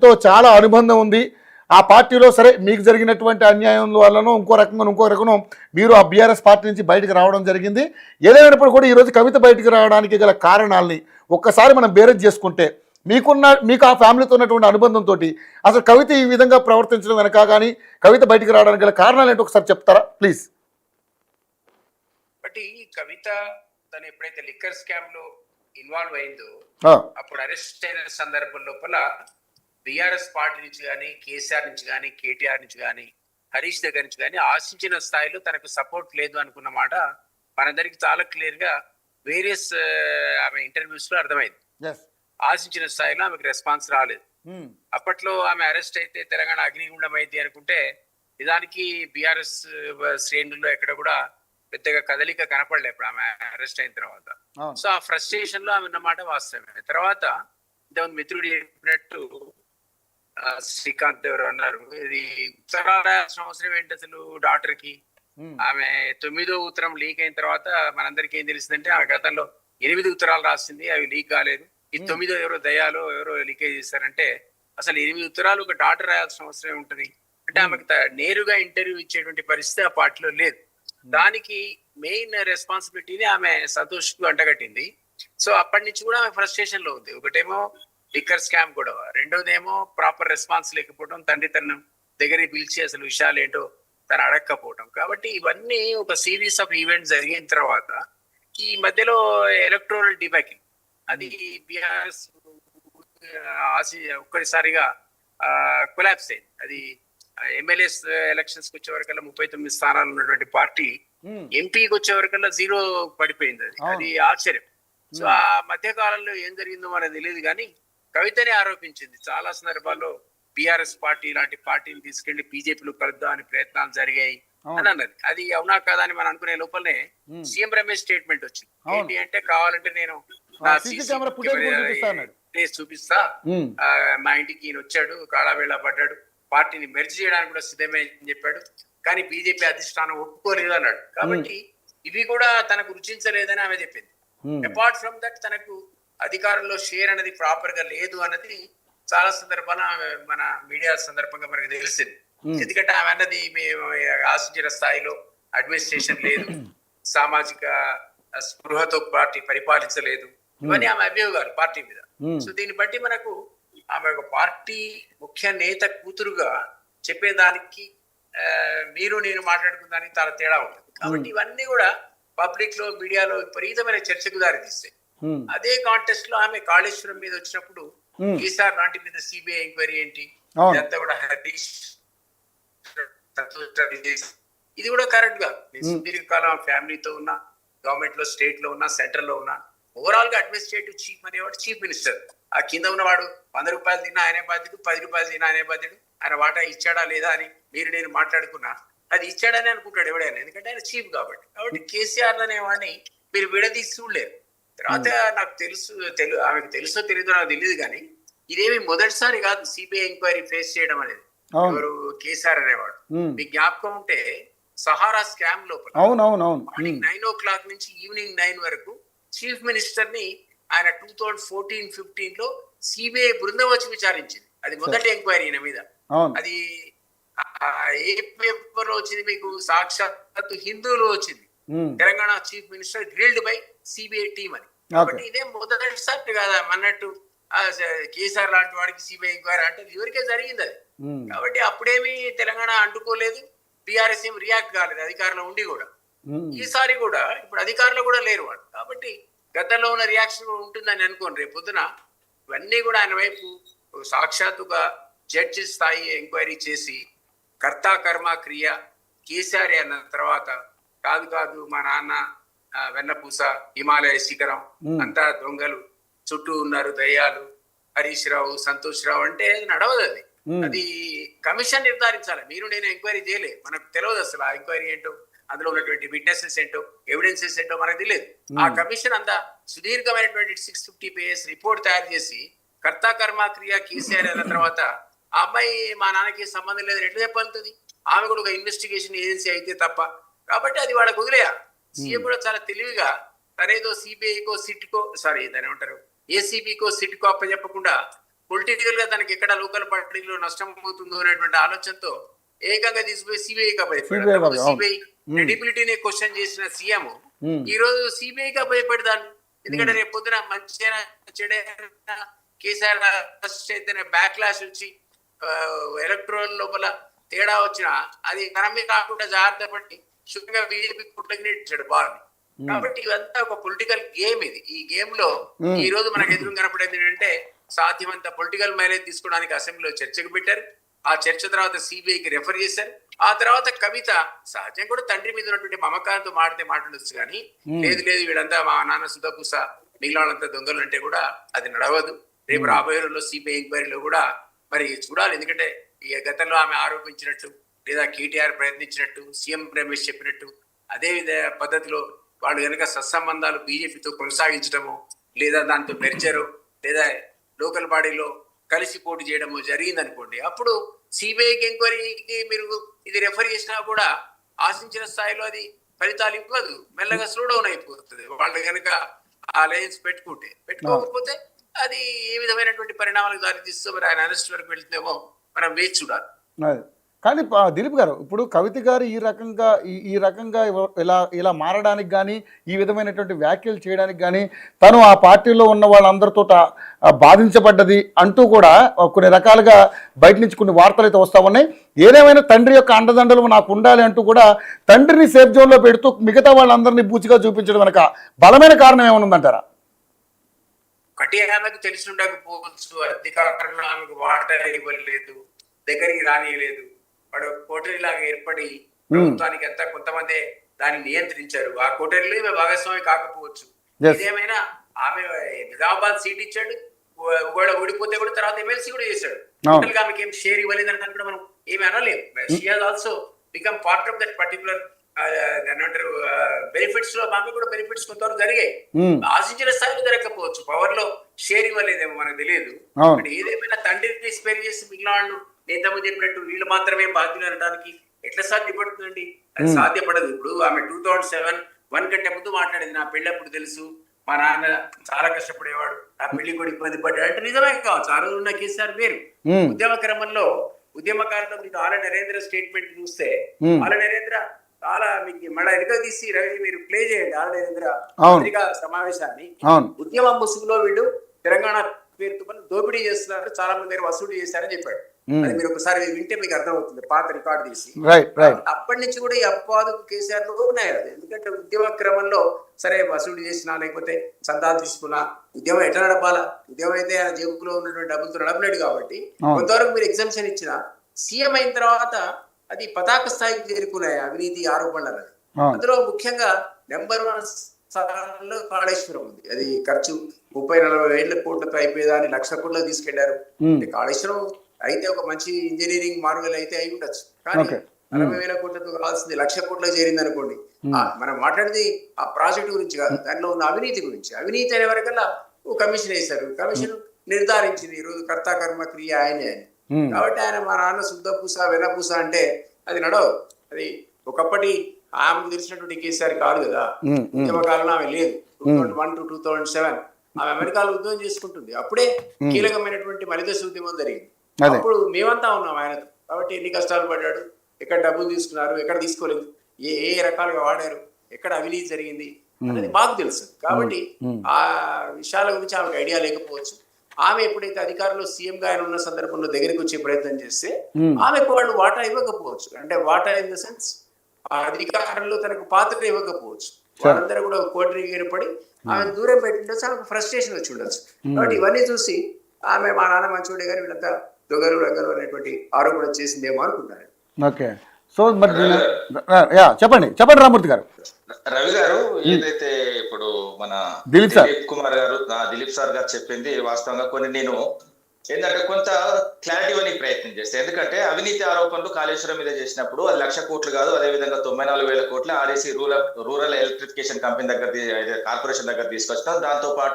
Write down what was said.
తో చాలా అనుబంధం ఉంది. ఆ పార్టీలో సరే మీకు జరిగినటువంటి అన్యాయం వల్లనో ఇంకో రకంగా మీరు ఆ బీఆర్ఎస్ పార్టీ నుంచి బయటకు రావడం జరిగింది. ఏదైనప్పుడు కూడా ఈరోజు కవిత బయటకు రావడానికి గల కారణాలని ఒక్కసారి మనం బేరేజ్ చేసుకుంటే మీకు ఆ ఫ్యామిలీతో ఉన్నటువంటి అనుబంధంతో అసలు కవిత ఈ విధంగా ప్రవర్తించడం వెనక కానీ కవిత బయటకు రావడానికి గల కారణాలు ఏంటో ఒకసారి చెప్తారా ప్లీజ్? బట్ ఈ కవిత తను ఎప్పుడైతే లిక్కర్ స్కామ్ లో ఇన్వాల్వ్ అయిందో అప్పుడు అరెస్ట్ అయిన సందర్భం లోపల బీఆర్ఎస్ పార్టీ నుంచి కానీ కేసీఆర్ నుంచి కానీ కేటీఆర్ నుంచి కానీ హరీష్ దగ్గర నుంచి కానీ ఆశించిన స్థాయిలో తనకు సపోర్ట్ లేదు అనుకున్న మాట మనందరికి చాలా క్లియర్ గా వేరియస్ ఆమె ఇంటర్వ్యూస్ లో అర్థమైంది. ఆశించిన స్థాయిలో ఆమెకు రెస్పాన్స్ రాలేదు. అప్పట్లో ఆమె అరెస్ట్ అయితే తెలంగాణ అగ్నిగుండం అయింది అనుకుంటే నిజానికి బీఆర్ఎస్ శ్రేణుల్లో ఎక్కడ కూడా పెద్దగా కదలిక కనపడలే ఇప్పుడు ఆమె అరెస్ట్ అయిన తర్వాత. సో ఆ ఫ్రస్ట్రేషన్ లో ఆమె ఉన్నమాట వాస్తవమే. తర్వాత ఇంతకుముందు మిత్రుడు చెప్పినట్టు శ్రీకాంత్ ఎవరు అన్నారు, ఇది ఉత్తరాలు రాయాల్సిన అవసరం ఏంటి అసలు డాక్టర్ కి? ఆమె 9వ ఉత్తరం లీక్ అయిన తర్వాత మనందరికీ ఏం తెలిసిందంటే ఆ గతంలో 8 ఉత్తరాలు రాసింది, అవి లీక్ కాలేదు. ఈ 9వ ఎవరో దయాలో ఎవరో లీకేజ్ చేశారంటే అసలు 8 ఉత్తరాలు ఒక డాక్టర్ రాయాల్సిన అవసరం ఉంటుంది అంటే ఆమెకు నేరుగా ఇంటర్వ్యూ ఇచ్చేటువంటి పరిస్థితి ఆ పార్టీలో లేదు. దానికి మెయిన్ రెస్పాన్సిబిలిటీని ఆమె సంతోష్ కు అంటగట్టింది. సో అప్పటి నుంచి కూడా ఆమె ఫ్రస్ట్రేషన్ లో ఉంది. ఒకటేమో లిక్కర్ స్కామ్ గొడవ, రెండోదేమో ప్రాపర్ రెస్పాన్స్ లేకపోవడం, తండ్రి తన దగ్గరికి పిలిచి అసలు విషయాలు ఏంటో తను అడగకపోవడం. కాబట్టి ఇవన్నీ ఒక సిరీస్ ఆఫ్ ఈవెంట్స్ జరిగిన తర్వాత ఈ మధ్యలో ఎలక్టోరల్ డిబాకిల్ అది బీఆర్ఎస్ ఒక్కసారిగా కొలాప్స్ అయింది. అది ఎమ్మెల్యేస్ ఎలక్షన్స్ కి వచ్చే వరకల్లా 39 స్థానాలు ఉన్నటువంటి పార్టీ ఎంపీకి వచ్చే వరకల్లా 0 పడిపోయింది. అది ఆశ్చర్యం. సో ఆ మధ్య కాలంలో ఏం జరిగిందో మనకు తెలియదు కానీ కవితనే ఆరోపించింది చాలా సందర్భాల్లో బీఆర్ఎస్ పార్టీ లాంటి పార్టీని తీసుకెళ్లి బీజేపీలో కలుద్దాం అని ప్రయత్నాలు జరిగాయి అని అన్నది. అది అవునా కాదా అని మనం అనుకునే లోపలనే సీఎం రమేష్ స్టేట్మెంట్ వచ్చింది. ఏంటి అంటే కావాలంటే నేను చూపిస్తా, మా ఇంటికి ఈయన వచ్చాడు, కాళావేళ పడ్డాడు, పార్టీని మెర్జ్ చేయడానికి కూడా సిద్ధమే అని చెప్పాడు, కానీ బీజేపీ అధిష్టానం ఒప్పుకోలేదు అన్నాడు. కాబట్టి ఇవి కూడా తనకు రుచించలేదని ఆమె చెప్పింది. అపార్ట్ ఫ్రమ్ దట్ తనకు అధికారంలో షేర్ అనేది ప్రాపర్ గా లేదు అన్నది చాలా సందర్భాల మన మీడియా సందర్భంగా మనకు తెలిసింది. ఎందుకంటే ఆమె అన్నది మేము ఆశించిన స్థాయిలో అడ్మినిస్ట్రేషన్ లేదు, సామాజిక స్పృహతో పార్టీ పరిపాలించలేదు, ఇవన్నీ ఆమె అభియోగాలు పార్టీ మీద. సో దీన్ని బట్టి మనకు ఆమె ఒక పార్టీ ముఖ్య నేత కూతురుగా చెప్పేదానికి మీరు నేను మాట్లాడుకున్న దానికి చాలా తేడా ఉంటుంది. కాబట్టి ఇవన్నీ కూడా పబ్లిక్ లో మీడియాలో విపరీతమైన చర్చకు దారితీస్తాయి. అదే కాంటెస్ట్ లో ఆమె కాళేశ్వరం మీద వచ్చినప్పుడు కేసీఆర్ లాంటి మీద సిబిఐ ఎంక్వైరీ ఏంటి, ఇదంతా కూడా హరీష్ ఇది కూడా కరెక్ట్ గా నేను సుదీర్ఘకాలం ఫ్యామిలీతో ఉన్నా, గవర్నమెంట్ లో స్టేట్ లో ఉన్నా, సెంట్రల్ లో ఉన్నా, ఓవరాల్ గా అడ్మినిస్ట్రేటివ్ చీఫ్ అనేవాడు చీఫ్ మినిస్టర్. ఆ కింద ఉన్నవాడు 100 రూపాయలు తిన్నా ఆయనే బాధ్యుడు, 10 రూపాయలు తిన్నా ఆయనే బాధ్యుడు. ఆయన వాటా ఇచ్చాడా లేదా అని మీరు నేను మాట్లాడుకున్నా అది ఇచ్చాడని అనుకుంటాడు ఎవడైనా, ఎందుకంటే ఆయన చీఫ్ కాబట్టి. కాబట్టి కేసీఆర్ అనేవాడిని మీరు విడదీసి చూడలేరు. తర్వాత నాకు ఆమెకు తెలుసో తెలియదో నాకు తెలియదు కానీ ఇదేమి మొదటిసారి కాదు సిబిఐ ఎంక్వైరీ ఫేస్ చేయడం అనేది. ఎవరు కేసీఆర్ అనేవాడు మీకు జ్ఞాపకం ఉంటే సహారా స్కామ్ లోపల 9 o'clock నుంచి ఈవినింగ్ 9 వరకు చీఫ్ మినిస్టర్ ని ఆయన 2014-15 లో సిబిఐ బృందం వచ్చి విచారించింది. అది మొదటి ఎంక్వైరీ ఈయన మీద. అది ఏ పేపర్ లో వచ్చింది మీకు? సాక్షాత్ హిందూలో వచ్చింది. Telangana chief minister grilled by CBI team అని. కాబట్టి ఇదే మొదటిసారి కదా అన్నట్టు కేసీఆర్ లాంటి వాడికి సిబిఐ ఎంక్వైరీ అంటే ఎవరికే జరిగింది అది. కాబట్టి అప్పుడేమి తెలంగాణ అంటుకోలేదు, టీఆర్ఎస్ ఏం రియాక్ట్ కాలేదు అధికారంలో ఉండి కూడా. ఈసారి కూడా ఇప్పుడు అధికారంలో కూడా లేరు వాడు. కాబట్టి గతంలో ఉన్న రియాక్షన్ ఉంటుందని అనుకోండి. రేపు పొద్దున ఇవన్నీ కూడా ఆయన వైపు సాక్షాత్తుగా జడ్జి స్థాయి ఎంక్వైరీ చేసి కర్త కర్మ క్రియ కేసీఆర్ అన్న తర్వాత కాదు మా నాన్న వెన్నపూస, హిమాలయ శిఖరం అంతా దొంగలు, చుట్టూ ఉన్నారు దయ్యాలు, హరీష్ రావు, సంతోష్ రావు అంటే నడవదు. అది కమిషన్ నిర్ధారించాలి. మీరు నేను ఎంక్వైరీ చేయలే, మనకు తెలియదు అసలు ఆ ఎంక్వైరీ ఏంటో, అందులో ఉన్నటువంటి విట్నెసెస్ ఏంటో, ఎవిడెన్సెస్ ఏంటో మనకు తెలియదు. ఆ కమిషన్ అంతా సుదీర్ఘమైనటువంటి 650 pages రిపోర్ట్ తయారు చేసి కర్త కర్మ క్రియ కేసీఆర్ అన్న తర్వాత ఆ అమ్మాయి మా నాన్నకి సంబంధం లేదని ఎట్లా చెప్పాలి? ఆమె కూడా ఒక ఇన్వెస్టిగేషన్ ఏజెన్సీ అయితే తప్ప. కాబట్టి అది వాళ్ళకి వదిలేయాలి. సీఎం కూడా చాలా తెలివిగా తనేదో సిబిఐకో సిట్కో దాని ఏమంటారు ఏసీబీకో సిట్కో అప్పచెప్పకుండా పొలిటికల్ గా తనకి ఎక్కడ లోకల్ పార్టీలో నష్టం అవుతుందో అనేటువంటి ఆలోచనతో ఏకంగా తీసుకుపోయి సిబిఐకి భయపడ్డారు. సిబిఐ క్రెడిబిలిటీని క్వశ్చన్ చేసిన సీఎం ఈ రోజు సిబిఐకి భయపడదాను. ఎందుకంటే రేపు పొద్దున మంచిగా చెడైనా కేసీఆర్ అయితేనే బ్యాక్ క్లాష్ వచ్చి ఎలక్ట్రల్ లోపల తేడా వచ్చినా అది తన మీద కాకుండా జాగ్రత్త పడి శుభ్రంగా బీజేపీ కుట్లకి నెట్టించాడు బాగుంది. కాబట్టి ఇదంతా ఒక పొలిటికల్ గేమ్. ఇది ఈ గేమ్ లో ఈ రోజు మనకు ఎదురు కనపడేది ఏంటంటే సాధ్యమంత పొలిటికల్ మైలేజ్ తీసుకోవడానికి అసెంబ్లీలో చర్చకు పెట్టారు. ఆ చర్చ తర్వాత సిబిఐకి రెఫర్ చేశారు. ఆ తర్వాత కవిత సహజం కూడా తండ్రి మీద ఉన్నటువంటి మమకారంతో మాట్లాడొచ్చు కానీ లేదు లేదు వీళ్ళంతా మా నాన్న సుధపూస మిగిలిన వాళ్ళంతా దొంగలు అంటే కూడా అది నడవదు. రేపు రాబోయే రోజుల్లో సిబిఐ ఎంక్వైరీలో కూడా మరి చూడాలి. ఎందుకంటే ఈ గతంలో ఆమె ఆరోపించినట్టు లేదా కేటీఆర్ ప్రయత్నించినట్టు సీఎం రమేష్ చెప్పినట్టు అదే పద్ధతిలో వాళ్ళు కనుక సత్సంబంధాలు బీజేపీతో కొనసాగించడము లేదా దాంతో మెర్జరు లేదా లోకల్ బాడీలో కలిసి పోటీ చేయడము జరిగింది అనుకోండి, అప్పుడు సిబిఐకి ఎంక్వైరీకి మీరు ఇది రెఫర్ చేసినా కూడా ఆశించిన స్థాయిలో అది ఫలితాలు ఇవ్వదు. మెల్లగా స్లో డౌన్ అయిపోతుంది. వాళ్ళు కనుక ఆ లైన్స్ పెట్టుకోకపోతే అది ఏ విధమైనటువంటి పరిణామాలకు దారితీస్తూ మరి ఆయన అరెస్ట్ వరకు వెళ్తుందేమో మనం వేచి చూడాలి. కానీ దిలీప్ గారు ఇప్పుడు కవిత గారు ఈ రకంగా ఇలా మారడానికి కానీ ఈ విధమైనటువంటి వ్యాఖ్యలు చేయడానికి కానీ తను ఆ పార్టీలో ఉన్న వాళ్ళందరితో బాధించబడ్డది అంటూ కూడా కొన్ని రకాలుగా బయట నుంచి కొన్ని వార్తలు అయితే వస్తూ ఉన్నాయి. ఏదేమైనా తండ్రి యొక్క అండదండలు నాకు ఉండాలి అంటూ కూడా తండ్రిని సేఫ్ జోన్లో పెడుతూ మిగతా వాళ్ళందరినీ బూచిగా చూపించడం వెనక బలమైన కారణం ఏమైనా ఉందంటారా? ఒకటి ఆమెకు తెలిసి ఉండకపోవచ్చు, అధికారంలో ఆమెకు వాటర్ ఇవ్వలేదు, దగ్గరికి రానియలేదు. వాడు కోటరీలాగా ఏర్పడి ప్రభుత్వానికి అంతా కొంతమంది దాన్ని నియంత్రించారు. ఆ కోటరీలో ఈమె భాగస్వామి కాకపోవచ్చు. ఇదేమైనా ఆమె నిజామాబాద్ సీట్ ఇచ్చాడు, ఒకవేళ ఓడిపోతే కూడా తర్వాత ఎమ్మెల్సీ కూడా చేశాడు. ఆమెకి ఏం షేర్ ఇవ్వలేదు అని కూడా మనం ఏమి అనలేము. She has also become part of that particular ఏమంటారు బెనిఫిట్స్ లో ఆమె కూడా బెనిఫిట్స్ కొంతవరకు జరిగాయి. ఆశించిన స్థాయిలో జరగకపోవచ్చు, పవర్ లో షేర్ ఇవ్వలేదేమో మనకు తెలియదు. ఏదేమైనా తండ్రిని స్పేర్ చేసి మిగిలిన వాళ్ళు నేతమ్మ చెప్పినట్టు వీళ్ళు మాత్రమే బాధ్యులు అనడానికి ఎట్లా సాధ్యపడుతుందండి? అది సాధ్యపడదు. ఇప్పుడు ఆమె 2007 కంటే ముందు మాట్లాడింది, నా పెళ్ళప్పుడు తెలుసు, మా నాన్న చాలా కష్టపడేవాడు, నా పెళ్లి కూడా ఇబ్బంది పడ్డాడు అంటే నిజమే కావచ్చు. ఆ రోజు ఉన్న కేసీఆర్ వేరు. ఉద్యమకాలంలో మీకు ఆల నరేంద్ర స్టేట్మెంట్ చూస్తే ఆల నరేంద్ర చాలా మీకు మళ్ళీ వెనుక తీసి రవి మీరు ప్లే చేయండి ఆల నరేంద్ర పత్రికా సమావేశాన్ని. ఉద్యమ ముసుగులో వీళ్ళు తెలంగాణ పేరుతో దోపిడీ చేస్తున్నారు, చాలా మంది దగ్గర వసూలు చేశారని చెప్పాడు. అది మీరు ఒకసారి వింటే మీకు అర్థమవుతుంది, పాత రికార్డు తీసి. అప్పటి నుంచి కూడా ఈ అపవాదకు కేసీఆర్ లో ఉన్నాయి. ఎందుకంటే ఉద్యమ క్రమంలో సరే వసూలు చేసినా లేకపోతే చందాలు తీసుకున్నా ఉద్యమం ఎట్లా నడపాలా, ఉద్యమం అయితే ఆయన జేబులో ఉన్నటువంటి డబ్బులతో నడపలేడు. కాబట్టి కొంతవరకు మీరు ఎగ్జామ్షన్ ఇచ్చిన సీఎం అయిన తర్వాత అది పతాక స్థాయికి చేరుకున్నాయి అవినీతి ఆరోపణలు. అందులో ముఖ్యంగా నెంబర్ 1 స్థానంలో కాళేశ్వరం ఉంది. అది ఖర్చు 30-40 కోట్లతో అయిపోయేదాన్ని 1,00,000 కోట్లకు తీసుకెళ్లారు. కాళేశ్వరం అయితే ఒక మంచి ఇంజనీరింగ్ మార్గలు అయితే అయి ఉండొచ్చు, కానీ 40,000 కోట్లతో కావాల్సింది 1,00,000 కోట్లకు చేరింది అనుకోండి. మనం మాట్లాడేది ఆ ప్రాజెక్టు గురించి కాదు, దానిలో ఉన్న అవినీతి గురించి. అవినీతి అనే వరకల్లా ఓ కమిషన్ వేశారు, కమిషన్ నిర్ధారించింది ఈ రోజు కర్త కర్మ క్రియ ఆయనే అని. కాబట్టి ఆయన మా నాన్న శుద్ధపూస వెనపూస అంటే అది నడవదు. అది ఒకప్పటి ఆమెకు తెలిసినటువంటి కేసీఆర్ కాదు కదా. ఉద్యమకాలంలో ఆమె లేదు. 2001 to 2007 ఆమె అమెరికాలో ఉద్యోగం చేసుకుంటుంది. అప్పుడే కీలకమైనటువంటి మలిదశ ఉద్యమం జరిగింది. అప్పుడు మేమంతా ఉన్నాం ఆయనతో. కాబట్టి ఎన్ని కష్టాలు పడ్డాడు, ఎక్కడ డబ్బులు తీసుకున్నారు, ఎక్కడ తీసుకోలేదు, ఏ రకాలుగా వాడారు, ఎక్కడ అవినీతి జరిగింది అనేది మాకు తెలుసు. కాబట్టి ఆ విషయాల గురించి ఆమెకు ఐడియా లేకపోవచ్చు. ఆమె ఎప్పుడైతే అధికారంలో సీఎం గా ఆయన ఉన్న సందర్భంలో దగ్గరికి వచ్చే ప్రయత్నం చేస్తే ఆమెకు వాళ్ళు వాటా ఇవ్వకపోవచ్చు. అంటే వాటా ఇన్ ద సెన్స్ ఆ అధికారంలో తనకు పాత్ర ఇవ్వకపోవచ్చు. వాళ్ళందరూ కూడా కోటరీ ఏర్పడి ఆమె దూరం పెట్టిండొచ్చు, ఆమెకు ఫ్రస్ట్రేషన్ వచ్చి ఉండొచ్చు. కాబట్టి ఇవన్నీ చూసి ఆమె మా నాన్న మంచోడే గారు వీళ్ళంతా దొంగలు రంగలు అనేటువంటి ఆరోపణ చేసిందేమో అనుకుంటారు. ఓకే, సో మరి చెప్పండి రామూర్తి గారు. రవి గారు, ఏదైతే ఇప్పుడు మన దిలీప్ సార్ గారు చెప్పింది వాస్తవంగా కొన్ని నేను ఏంటంటే కొంత క్లారిటీ ఇవ్వడానికి ప్రయత్నం చేస్తాను. ఎందుకంటే అవినీతి ఆరోపణలు కాళేశ్వరం మీద చేసినప్పుడు అది 1,00,000 కోట్లు కాదు, అదేవిధంగా 94,000 కోట్ల ఆర్ఏసీ రూరల్ ఎలక్ట్రిఫికేషన్ కంపెనీ దగ్గర కార్పొరేషన్ దగ్గర తీసుకొచ్చాం. దాంతో పాటు